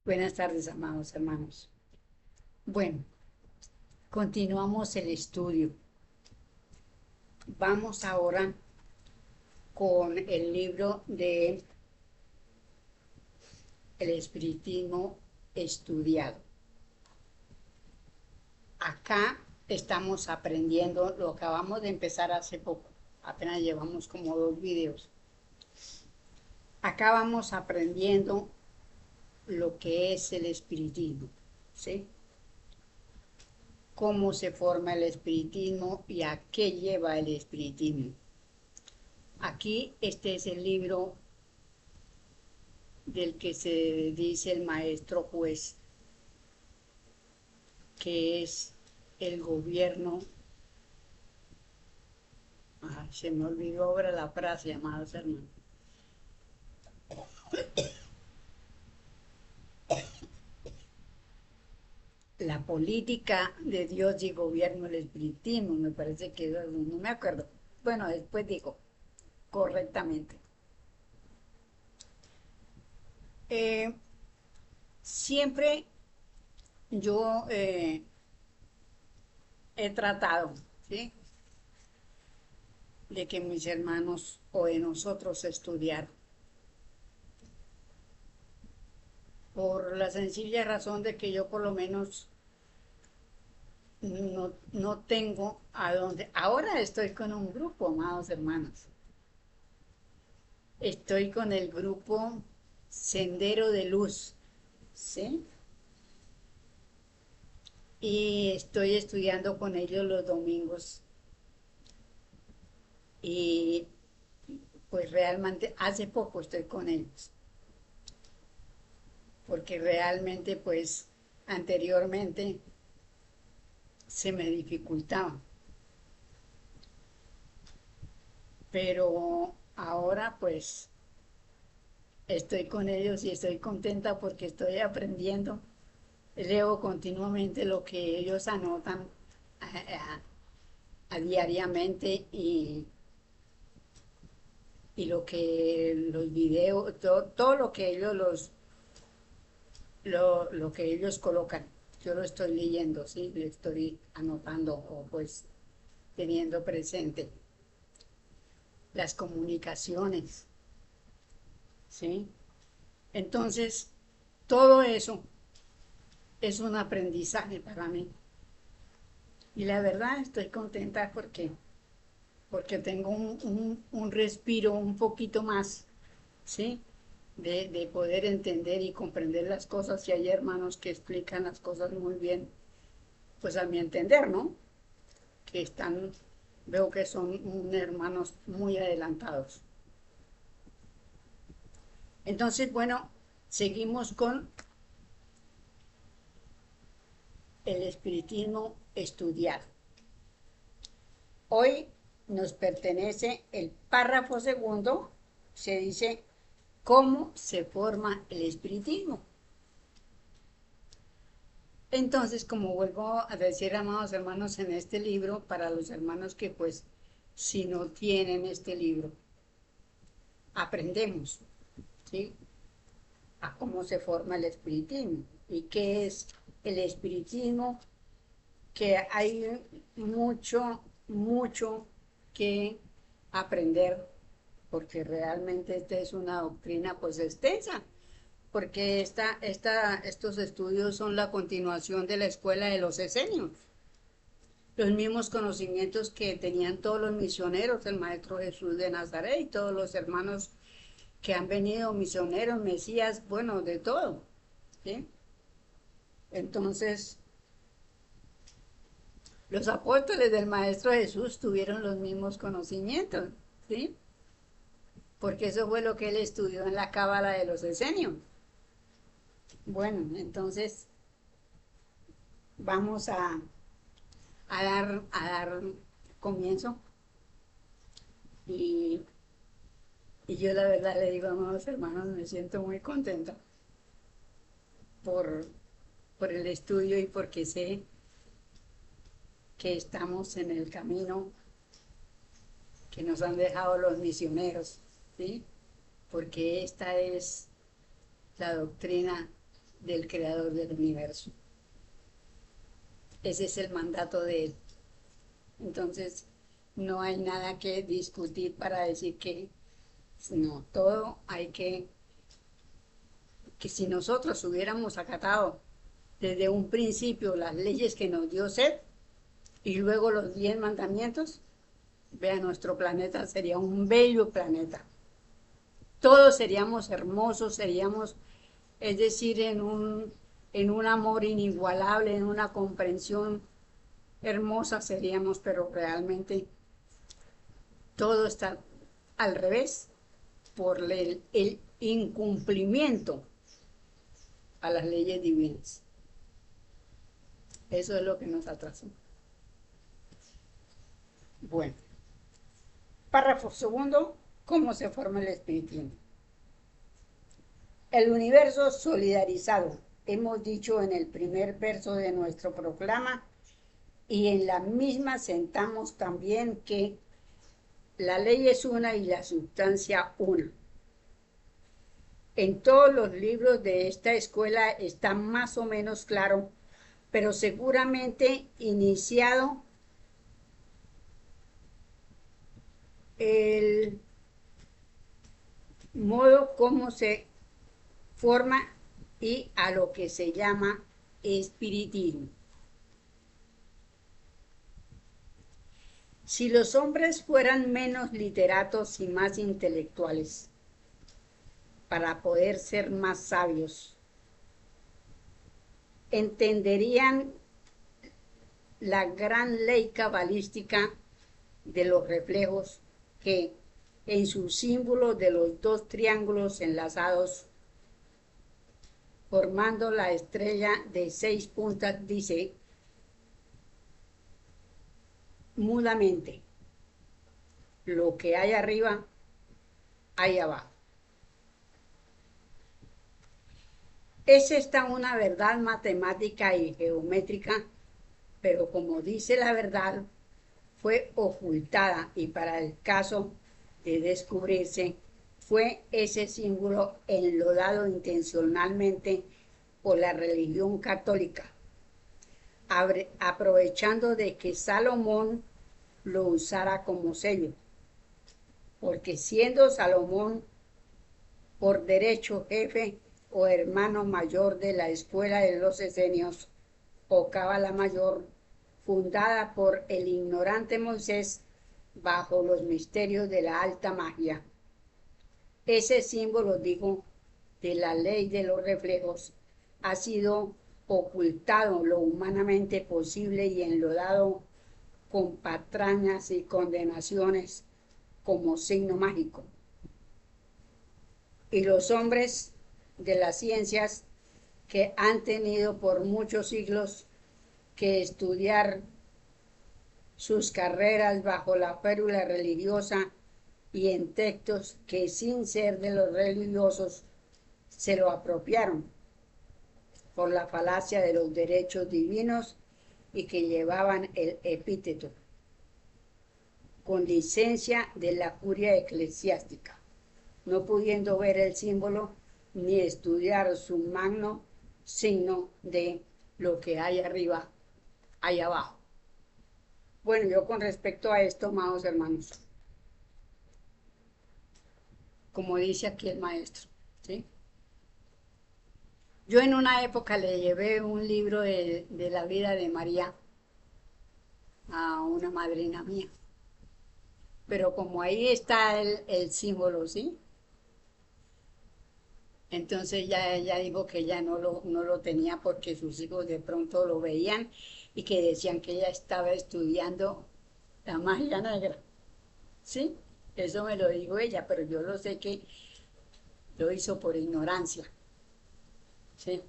Buenas tardes, amados hermanos. Bueno, continuamos el estudio. Vamos ahora con el libro de El Espiritismo Estudiado. Acá estamos aprendiendo, lo acabamos de empezar hace poco, apenas llevamos como 2 videos. Acá vamos aprendiendo lo que es el espiritismo, ¿sí? Cómo se forma el espiritismo y a qué lleva el espiritismo. Aquí este es el libro del que se dice el maestro juez, que es el gobierno. Se me olvidó ahora la frase, amados hermanos. La política de Dios y gobierno del espiritismo, me parece que no me acuerdo. Bueno, después digo correctamente. Eh, Siempre yo he tratado, ¿sí?, de que mis hermanos o de nosotros estudiar, por la sencilla razón de que yo por lo menos no tengo a dónde. Ahora estoy con un grupo, amados hermanos. Estoy con el grupo Sendero de Luz, ¿sí? Y estoy estudiando con ellos los domingos. Y pues realmente hace poco estoy con ellos, porque realmente pues anteriormente se me dificultaba. Pero ahora pues estoy con ellos y estoy contenta porque estoy aprendiendo. Leo continuamente lo que ellos anotan a diariamente y lo que los videos, todo lo que ellos lo que ellos colocan. Yo lo estoy leyendo, ¿sí? Lo estoy anotando o pues teniendo presente las comunicaciones, ¿sí? Entonces, todo eso es un aprendizaje para mí. Y la verdad estoy contenta porque tengo un respiro un poquito más, ¿sí? De poder entender y comprender las cosas. Y hay hermanos que explican las cosas muy bien, pues a mi entender, ¿no? Que veo que son hermanos muy adelantados. Entonces, bueno, seguimos con el espiritismo estudiado. Hoy nos pertenece el párrafo segundo, se dice cómo se forma el espiritismo. Entonces, como vuelvo a decir, amados hermanos, en este libro, para los hermanos que pues si no tienen este libro, aprendemos, ¿sí?, a cómo se forma el espiritismo y qué es el espiritismo, que hay mucho que aprender, porque realmente esta es una doctrina pues extensa, porque estos estudios son la continuación de la escuela de los esenios, los mismos conocimientos que tenían todos los misioneros, el Maestro Jesús de Nazaret y todos los hermanos que han venido, misioneros, mesías, bueno, de todo, ¿sí? Entonces, los apóstoles del Maestro Jesús tuvieron los mismos conocimientos, ¿sí? Porque eso fue lo que él estudió en la cábala de los esenios. Bueno, entonces vamos a dar comienzo y, y yo la verdad le digo, amados hermanos, me siento muy contenta por, por el estudio y porque sé que estamos en el camino que nos han dejado los misioneros, ¿sí? Porque esta es la doctrina del creador del universo. Ese es el mandato de él. Entonces, no hay nada que discutir para decir que no, todo hay que si nosotros hubiéramos acatado desde un principio las leyes que nos dio Seth y luego los 10 mandamientos, vea, nuestro planeta sería un bello planeta. Todos seríamos hermosos, seríamos, es decir, en un amor inigualable, en una comprensión hermosa seríamos, pero realmente todo está al revés por el incumplimiento a las leyes divinas. Eso es lo que nos atrasó. Bueno, párrafo segundo, ¿cómo se forma el espiritismo? El universo solidarizado, hemos dicho en el primer verso de nuestro proclama, y en la misma sentamos también que la ley es una y la sustancia una. En todos los libros de esta escuela está más o menos claro, pero seguramente iniciado el modo como se forma y a lo que se llama espiritismo. Si los hombres fueran menos literatos y más intelectuales, para poder ser más sabios, entenderían la gran ley cabalística de los reflejos que en su símbolo de los dos triángulos enlazados formando la estrella de 6 puntas dice mudamente: lo que hay arriba, hay abajo. Es esta una verdad matemática y geométrica, pero como dice la verdad, fue ocultada y para el caso de descubrirse, fue ese símbolo enlodado intencionalmente por la religión católica, aprovechando de que Salomón lo usara como sello, porque siendo Salomón por derecho jefe o hermano mayor de la escuela de los esenios o cábala mayor, fundada por el ignorante Moisés bajo los misterios de la alta magia. Ese símbolo, digo, de la ley de los reflejos ha sido ocultado lo humanamente posible y enlodado con patrañas y condenaciones como signo mágico. Y los hombres de las ciencias que han tenido por muchos siglos que estudiar sus carreras bajo la férula religiosa y en textos que sin ser de los religiosos se lo apropiaron por la falacia de los derechos divinos y que llevaban el epíteto con licencia de la curia eclesiástica, no pudiendo ver el símbolo ni estudiar su magno signo de lo que hay arriba, hay abajo. Bueno, yo con respecto a esto, amados hermanos, como dice aquí el maestro, ¿sí? Yo en una época le llevé un libro de la vida de María a una madrina mía, pero como ahí está el símbolo, ¿sí? Entonces ya ella dijo que ya no lo tenía porque sus hijos de pronto lo veían y que decían que ella estaba estudiando la magia negra, ¿sí? Eso me lo dijo ella, pero yo lo sé que lo hizo por ignorancia, ¿sí?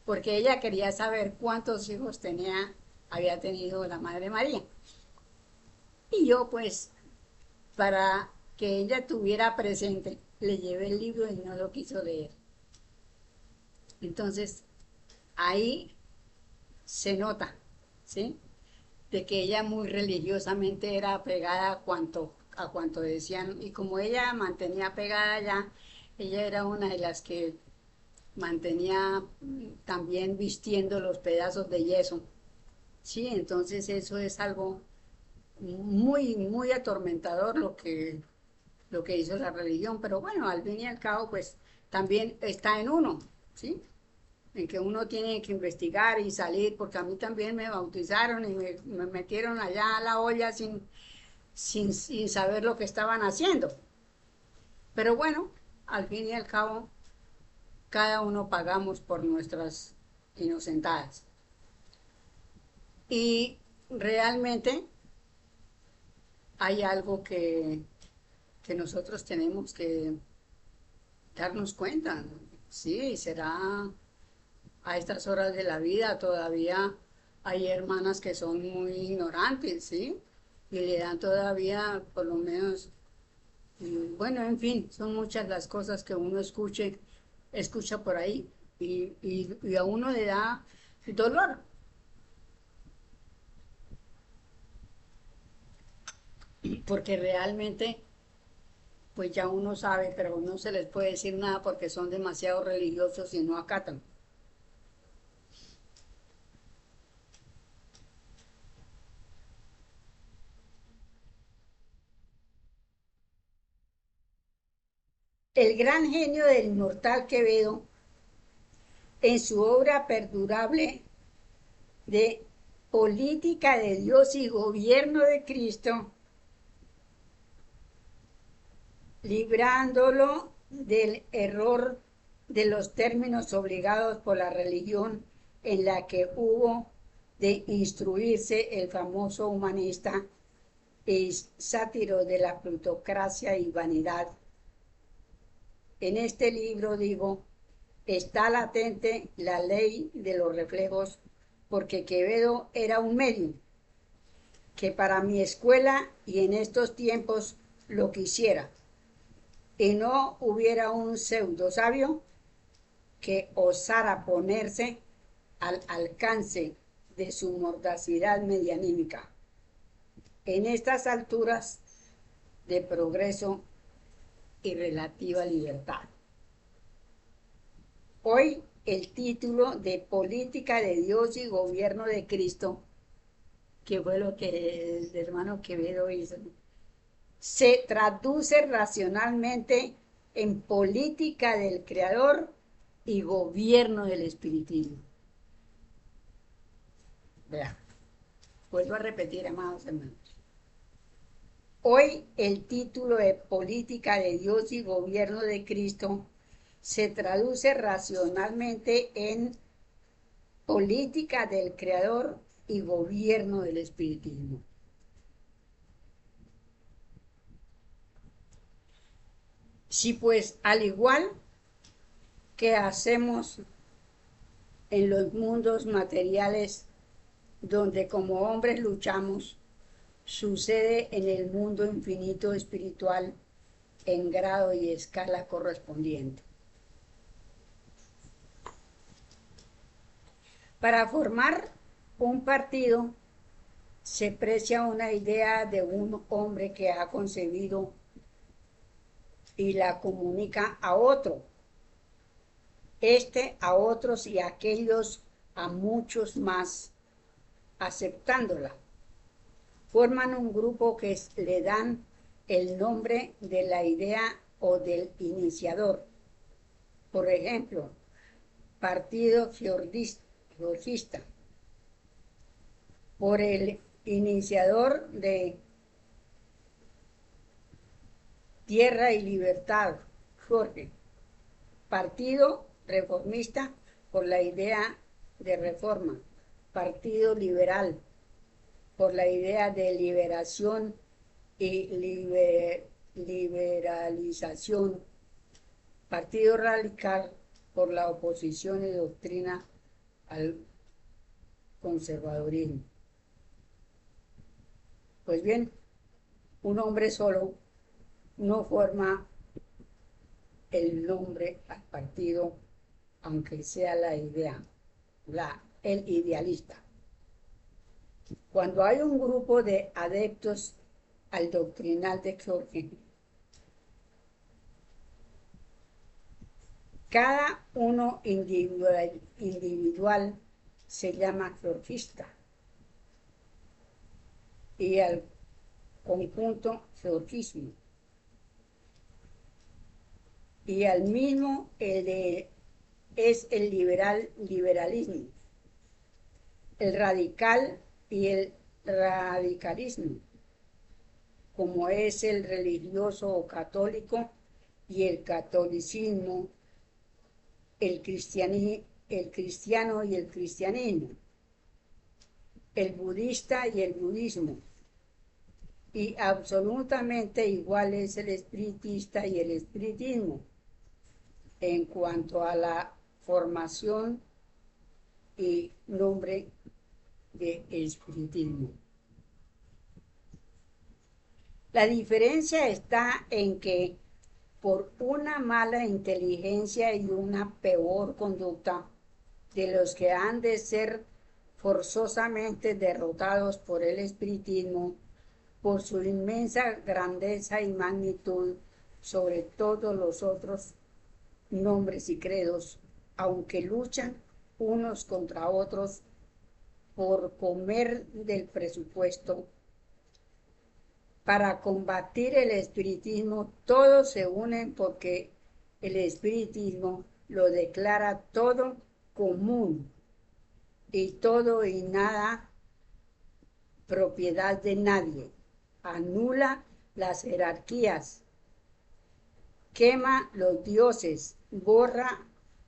Porque ella quería saber cuántos hijos había tenido la Madre María. Y yo pues, para que ella tuviera presente, le llevé el libro y no lo quiso leer. Entonces, ahí se nota, ¿sí? De que ella muy religiosamente era apegada a cuanto decían, y como ella mantenía pegada ya, ella era una de las que mantenía también vistiendo los pedazos de yeso. Sí, entonces eso es algo muy, muy atormentador lo que hizo la religión, pero bueno, al fin y al cabo, pues también está en uno, ¿sí? En que uno tiene que investigar y salir, porque a mí también me bautizaron y me metieron allá a la olla sin saber lo que estaban haciendo. Pero bueno, al fin y al cabo, cada uno pagamos por nuestras inocentadas. Y realmente hay algo que nosotros tenemos que darnos cuenta. Sí, será a estas horas de la vida todavía hay hermanas que son muy ignorantes, ¿sí? Y le dan todavía, por lo menos, bueno, en fin, son muchas las cosas que uno escucha por ahí y a uno le da dolor, porque realmente, pues ya uno sabe, pero no se les puede decir nada porque son demasiado religiosos y no acatan. El gran genio del inmortal Quevedo, en su obra perdurable de Política de Dios y Gobierno de Cristo, librándolo del error de los términos obligados por la religión en la que hubo de instruirse el famoso humanista y sátiro de la plutocracia y vanidad. En este libro, digo, está latente la ley de los reflejos, porque Quevedo era un medio que para mi escuela y en estos tiempos lo quisiera, y no hubiera un pseudo sabio que osara ponerse al alcance de su mordacidad medianímica. En estas alturas de progreso y relativa libertad. Hoy el título de Política de Dios y Gobierno de Cristo, que fue lo que el hermano Quevedo hizo, se traduce racionalmente en política del Creador y gobierno del espiritismo. Vea, vuelvo a repetir, amados hermanos. Hoy el título de Política de Dios y Gobierno de Cristo se traduce racionalmente en política del Creador y gobierno del espiritismo. Si pues al igual que hacemos en los mundos materiales donde como hombres luchamos, sucede en el mundo infinito espiritual en grado y escala correspondiente. Para formar un partido se precia una idea de un hombre que ha concebido y la comunica a otro, este a otros y aquellos a muchos más, aceptándola. Forman un grupo que le dan el nombre de la idea o del iniciador. Por ejemplo, Partido Georgista, por el iniciador de Tierra y Libertad, Jorge. Partido Reformista, por la idea de reforma. Partido Liberal, por la idea de liberación y liberalización. Partido Radical, por la oposición y doctrina al conservadurismo. Pues bien, un hombre solo no forma el nombre al partido, aunque sea la idea, el idealista. Cuando hay un grupo de adeptos al doctrinal de Jorge, Cada uno individual se llama georgista y al conjunto georgismo. Y al mismo es el liberalismo, el radical y el radicalismo, como es el religioso o católico y el catolicismo, el cristiano y el cristianismo, el budista y el budismo, y absolutamente igual es el espiritista y el espiritismo en cuanto a la formación y nombre de espiritismo. La diferencia está en que por una mala inteligencia y una peor conducta de los que han de ser forzosamente derrotados por el espiritismo, por su inmensa grandeza y magnitud sobre todos los otros nombres y credos, aunque luchan unos contra otros por comer del presupuesto. Para combatir el espiritismo, todos se unen porque el espiritismo lo declara todo común y todo y nada propiedad de nadie. Anula las jerarquías, quema los dioses, borra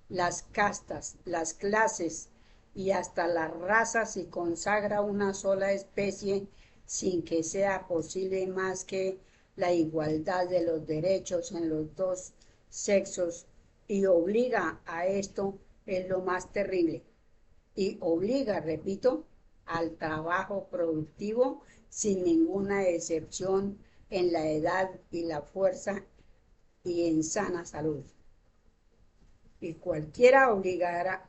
las castas, las clases y hasta las razas y consagra una sola especie sin que sea posible más que la igualdad de los derechos en los dos sexos, y obliga a esto, es lo más terrible, y obliga, repito, al trabajo productivo sin ninguna excepción en la edad y la fuerza y en sana salud. Y cualquiera obligará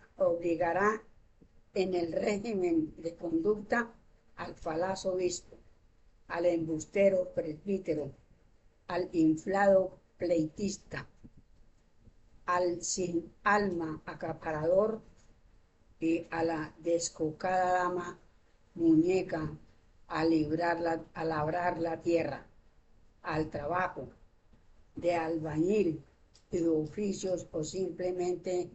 en el régimen de conducta al falaz obispo, al embustero presbítero, al inflado pleitista, al sin alma acaparador y a la descocada dama muñeca a labrar la tierra, al trabajo de albañil y de oficios o simplemente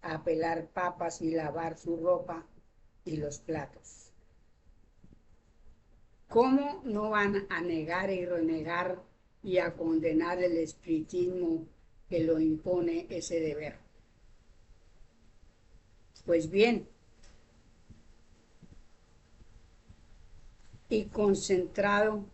a pelar papas y lavar su ropa y los platos. ¿Cómo no van a negar y renegar y a condenar el espiritismo que lo impone ese deber? Pues bien, y concentrado,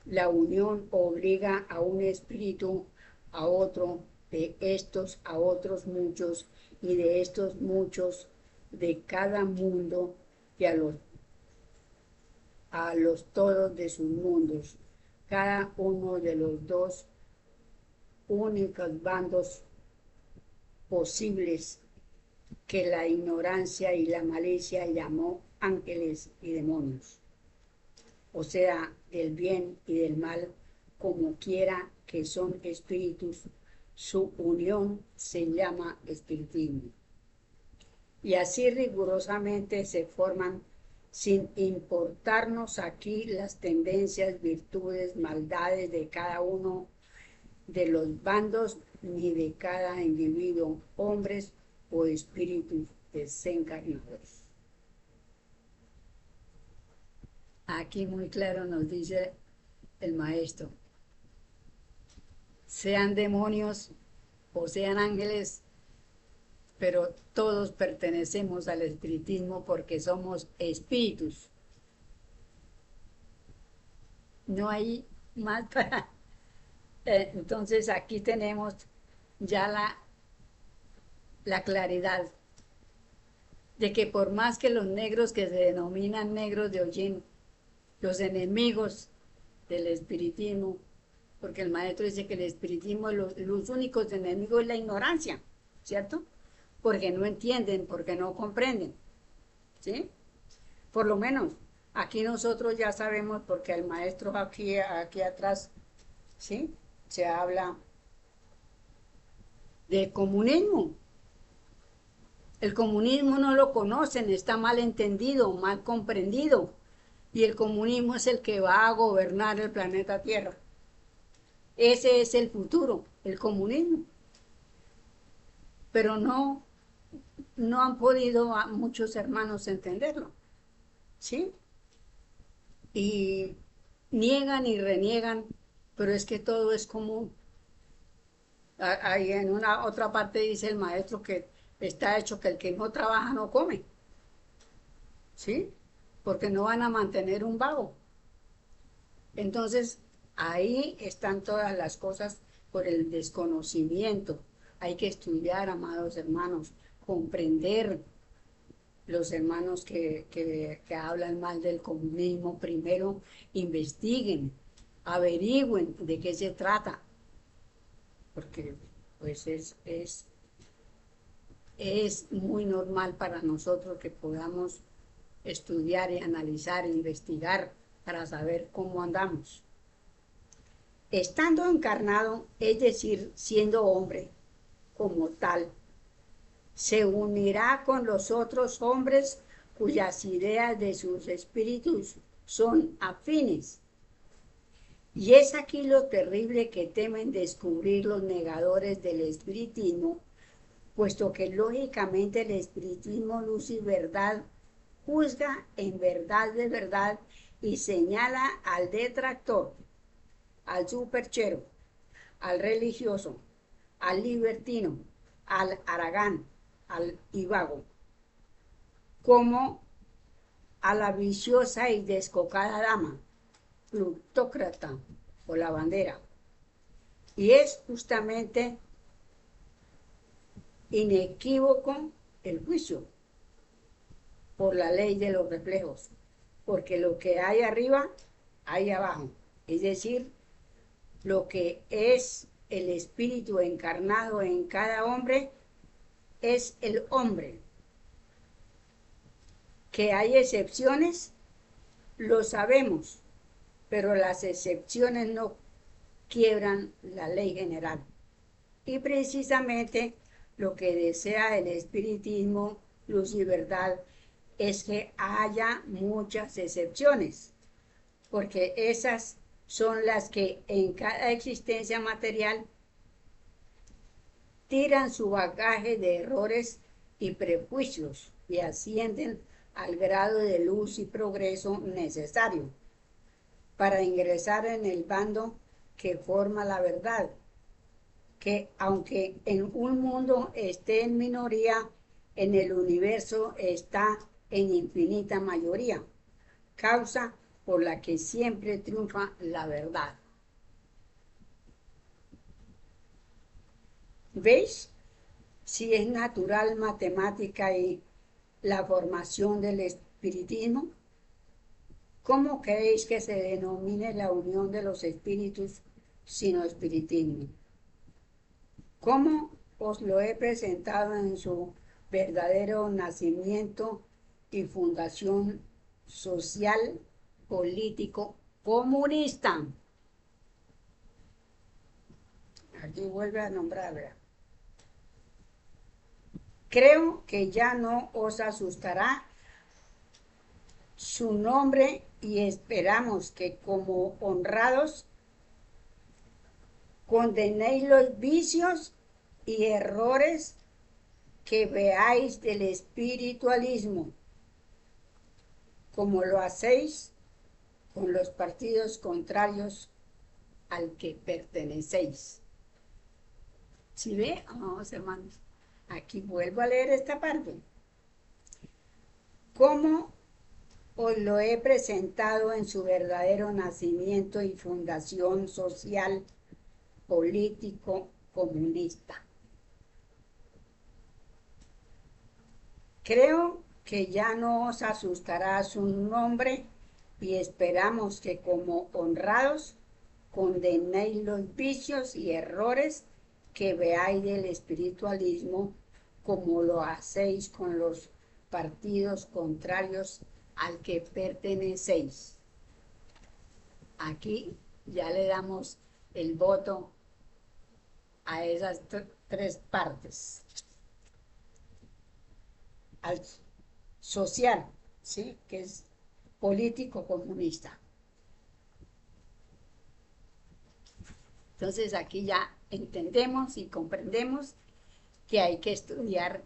la unión obliga a un espíritu a otro, de estos a otros muchos, y de estos muchos de cada mundo, y a los todos de sus mundos, cada uno de los dos únicos bandos posibles que la ignorancia y la malicia llamó ángeles y demonios, o sea, del bien y del mal, como quiera que son espíritus, su unión se llama espiritismo. Y así rigurosamente se forman, sin importarnos aquí las tendencias, virtudes, maldades de cada uno de los bandos, ni de cada individuo, hombres o espíritus desencarnados. Aquí muy claro nos dice el maestro, sean demonios o sean ángeles, pero todos pertenecemos al espiritismo porque somos espíritus. No hay más para... Entonces aquí tenemos ya la claridad de que por más que los negros que se denominan negros de hollín, los enemigos del espiritismo, porque el maestro dice que el espiritismo, los únicos enemigos es la ignorancia, ¿cierto? Porque no entienden, porque no comprenden, ¿sí? Por lo menos, aquí nosotros ya sabemos, porque el maestro aquí atrás, ¿sí? Se habla del comunismo. El comunismo no lo conocen, está mal entendido, mal comprendido. Y el comunismo es el que va a gobernar el planeta Tierra. Ese es el futuro, el comunismo. Pero no han podido a muchos hermanos entenderlo, ¿sí? Y niegan y reniegan, pero es que todo es común. Ahí en una otra parte dice el maestro que está hecho que el que no trabaja no come, ¿sí? Porque no van a mantener un vago. Entonces, ahí están todas las cosas por el desconocimiento. Hay que estudiar, amados hermanos, comprender. Los hermanos que hablan mal del comunismo, primero investiguen, averigüen de qué se trata, porque pues es muy normal para nosotros que podamos estudiar y analizar e investigar para saber cómo andamos. Estando encarnado, es decir, siendo hombre como tal, se unirá con los otros hombres cuyas ideas de sus espíritus son afines. Y es aquí lo terrible que temen descubrir los negadores del espiritismo, puesto que lógicamente el espiritismo, luz y verdad, juzga en verdad de verdad y señala al detractor, al superchero, al religioso, al libertino, al haragán, al ivago, como a la viciosa y descocada dama, plutócrata o la bandera. Y es justamente inequívoco el juicio por la ley de los reflejos, porque lo que hay arriba, hay abajo. Es decir, lo que es el espíritu encarnado en cada hombre es el hombre. Que hay excepciones, lo sabemos, pero las excepciones no quiebran la ley general. Y precisamente lo que desea el espiritismo, luz y verdad, es que haya muchas excepciones, porque esas son las que en cada existencia material tiran su bagaje de errores y prejuicios y ascienden al grado de luz y progreso necesario para ingresar en el bando que forma la verdad, que aunque en un mundo esté en minoría, en el universo está en infinita mayoría, causa por la que siempre triunfa la verdad. ¿Veis? Si es natural matemática y la formación del espiritismo, ¿cómo queréis que se denomine la unión de los espíritus sino espiritismo? ¿Cómo os lo he presentado en su verdadero nacimiento y fundación social, político, comunista? Aquí vuelve a nombrarla. Creo que ya no os asustará su nombre y esperamos que como honrados condenéis los vicios y errores que veáis del espiritualismo, como lo hacéis con los partidos contrarios al que pertenecéis. ¿Sí ve? Vamos, hermanos. Aquí vuelvo a leer esta parte. ¿Cómo os lo he presentado en su verdadero nacimiento y fundación social, político, comunista? Creo que ya no os asustará su nombre y esperamos que como honrados condenéis los vicios y errores que veáis del espiritualismo como lo hacéis con los partidos contrarios al que pertenecéis. Aquí ya le damos el voto a esas tres partes. Al social, ¿sí? Que es político comunista. Entonces aquí ya entendemos y comprendemos que hay que estudiar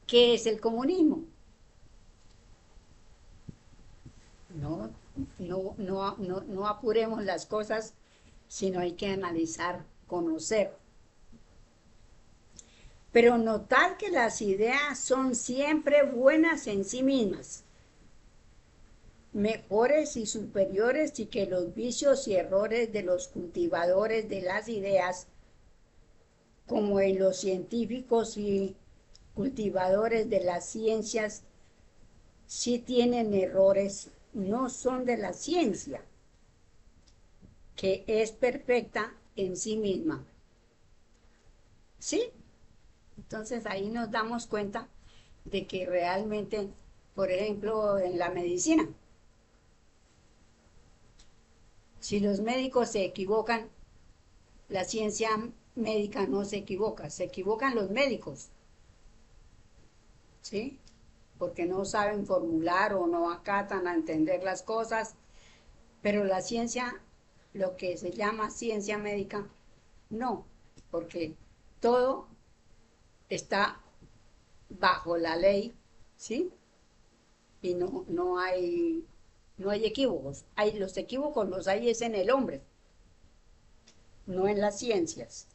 qué es el comunismo. No, no apuremos las cosas, sino hay que analizar, conocer. Pero notar que las ideas son siempre buenas en sí mismas, mejores y superiores, y que los vicios y errores de los cultivadores de las ideas, como en los científicos y cultivadores de las ciencias, sí tienen errores, no son de la ciencia, que es perfecta en sí misma. ¿Sí? Entonces ahí nos damos cuenta de que realmente, por ejemplo, en la medicina, si los médicos se equivocan, la ciencia médica no se equivoca, se equivocan los médicos, ¿sí? Porque no saben formular o no acatan a entender las cosas, pero la ciencia, lo que se llama ciencia médica, no, porque todo está bajo la ley, ¿sí? Y no hay equívocos. Los equívocos los hay es en el hombre, no en las ciencias.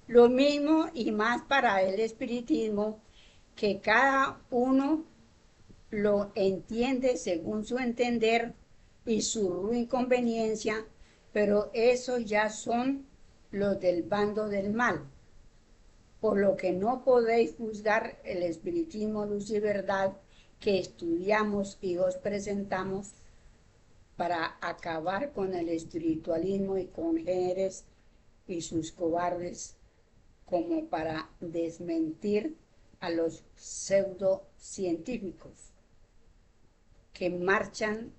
Lo mismo y más para el espiritismo, que cada uno lo entiende según su entender y su inconveniencia, pero esos ya son los del bando del mal. Por lo que no podéis juzgar el espiritismo luz y verdad que estudiamos y os presentamos para acabar con el espiritualismo y congéneres y sus cobardes, como para desmentir a los pseudocientíficos que manchan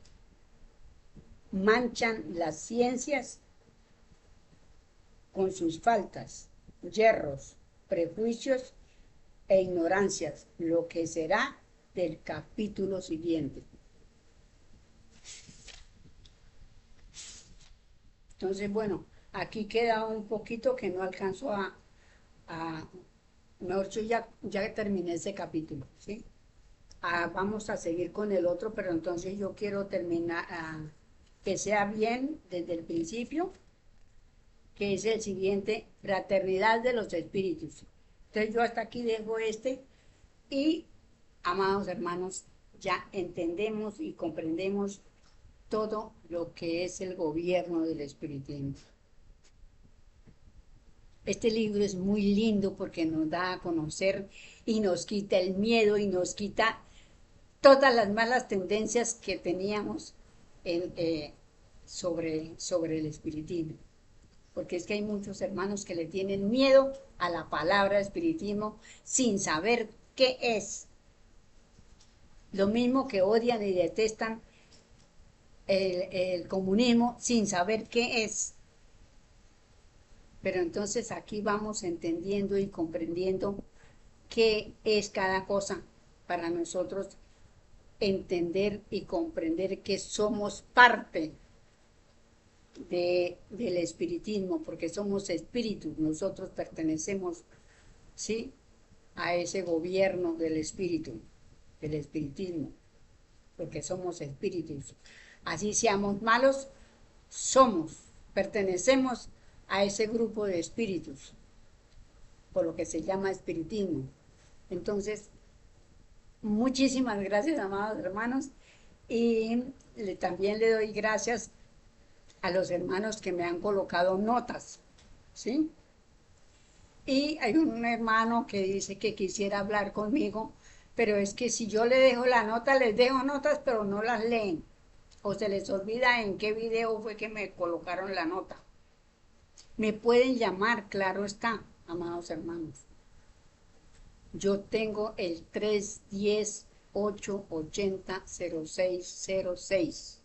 las ciencias con sus faltas, yerros, prejuicios e ignorancias, lo que será del capítulo siguiente. Entonces, bueno, aquí queda un poquito que no alcanzo mejor dicho, ya terminé ese capítulo, ¿sí? Vamos a seguir con el otro, pero entonces yo quiero terminar, que sea bien desde el principio, que es el siguiente, fraternidad de los espíritus. Entonces yo hasta aquí dejo y, amados hermanos, ya entendemos y comprendemos todo lo que es el gobierno del espiritismo. Este libro es muy lindo porque nos da a conocer y nos quita el miedo y nos quita todas las malas tendencias que teníamos sobre el espiritismo. Porque es que hay muchos hermanos que le tienen miedo a la palabra espiritismo sin saber qué es. Lo mismo que odian y detestan el comunismo sin saber qué es. Pero entonces aquí vamos entendiendo y comprendiendo qué es cada cosa para nosotros entender y comprender que somos parte del espiritismo, porque somos espíritus, nosotros pertenecemos, ¿sí?, a ese gobierno del espíritu, del espiritismo, porque somos espíritus. Así seamos malos, pertenecemos a ese grupo de espíritus, por lo que se llama espiritismo. Entonces, muchísimas gracias, amados hermanos, y también le doy gracias a los hermanos que me han colocado notas, ¿sí? Y hay un hermano que dice que quisiera hablar conmigo, pero es que si yo le dejo la nota, les dejo notas, pero no las leen, o se les olvida en qué video fue que me colocaron la nota. Me pueden llamar, claro está, amados hermanos. Yo tengo el 310-880-0606.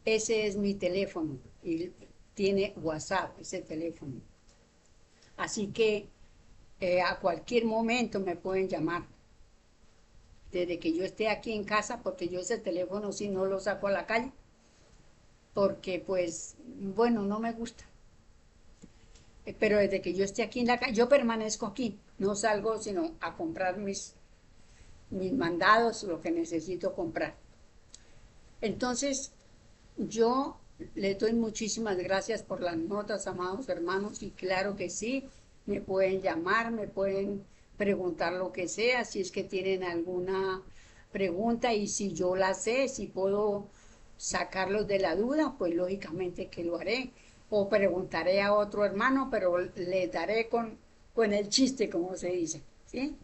Ese es mi teléfono. Y tiene WhatsApp, ese teléfono. Así que a cualquier momento me pueden llamar. Desde que yo esté aquí en casa, porque yo ese teléfono si no lo saco a la calle, porque pues, bueno, no me gusta. Pero desde que yo esté aquí en la calle, yo permanezco aquí, no salgo sino a comprar mis mandados, lo que necesito comprar. Entonces, yo les doy muchísimas gracias por las notas, amados hermanos, y claro que sí, me pueden llamar, me pueden preguntar lo que sea, si es que tienen alguna pregunta y si yo la sé, si puedo sacarlos de la duda, pues lógicamente que lo haré. O preguntaré a otro hermano, pero le daré con el chiste, como se dice, ¿sí?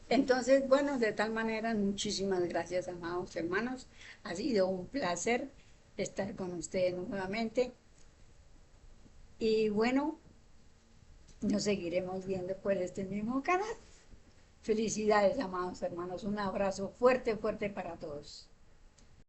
Entonces, bueno, de tal manera, muchísimas gracias, amados hermanos. Ha sido un placer estar con ustedes nuevamente. Y bueno, nos seguiremos viendo por este mismo canal. Felicidades, amados hermanos. Un abrazo fuerte, fuerte para todos.